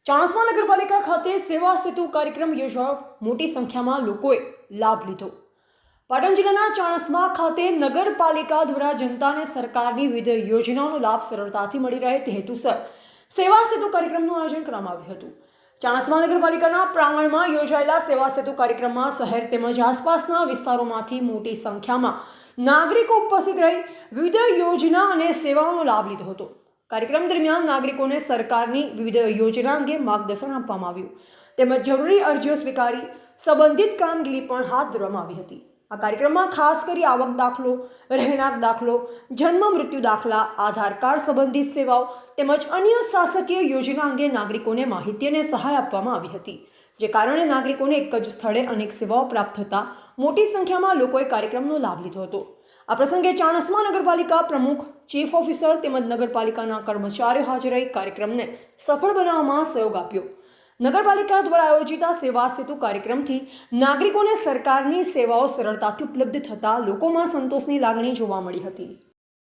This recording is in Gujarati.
ચાણસ્મા નગરપાલિકા ખાતે સેવા સેતુ કાર્યક્રમ યોજાયો. મોટી સંખ્યામાં લોકોએ લાભ લીધો. પાટણ જિલ્લાના ચાણસ્મા ખાતે નગરપાલિકા દ્વારા જનતાને સરકારની વિવિધ યોજનાઓનો લાભ સરળતાથી મળી રહે તે હેતુસર સેવા સેતુ કાર્યક્રમનું આયોજન કરવામાં આવ્યું હતું. ચાણસ્મા નગરપાલિકાના પ્રાંગણમાં યોજાયેલા સેવા સેતુ કાર્યક્રમમાં શહેર તેમજ આસપાસના વિસ્તારોમાંથી મોટી સંખ્યામાં નાગરિકો ઉપસ્થિત રહી વિવિધ યોજના અને સેવાઓનો લાભ લીધો હતો. કાર્યક્રમ દરમિયાન નાગરિકોને સરકારની વિવિધ યોજના અંગે માર્ગદર્શન આપવામાં આવ્યું તેમજ જરૂરી અરજીઓ સ્વીકારી સંબંધિત કામગીરી પણ હાથ ધરવામાં આવી હતી. આ કાર્યક્રમમાં ખાસ કરી આવક દાખલો, રહેણાંક દાખલો, જન્મ મૃત્યુ દાખલા, આધાર કાર્ડ સંબંધિત સેવાઓ તેમજ અન્ય શાસકીય યોજના અંગે નાગરિકોને માહિતી અને સહાય આપવામાં આવી હતી, જે કારણે નાગરિકોને એક જ સ્થળે અનેક સેવાઓ પ્રાપ્ત થતા મોટી સંખ્યામાં લોકોએ કાર્યક્રમનો લાભ લીધો હતો. આ પ્રસંગે ચાણસ્મા નગરપાલિકા પ્રમુખ, ચીફ ઓફિસર તેમજ નગરપાલિકાના કર્મચારીઓ હાજર રહી કાર્યક્રમને સફળ બનાવવામાં સહયોગ આપ્યો. નગરપાલિકા દ્વારા આયોજિત આ સેવા સેતુ કાર્યક્રમથી નાગરિકોને સરકારની સેવાઓ સરળતાથી ઉપલબ્ધ થતા લોકોમાં સંતોષની લાગણી જોવા મળી હતી.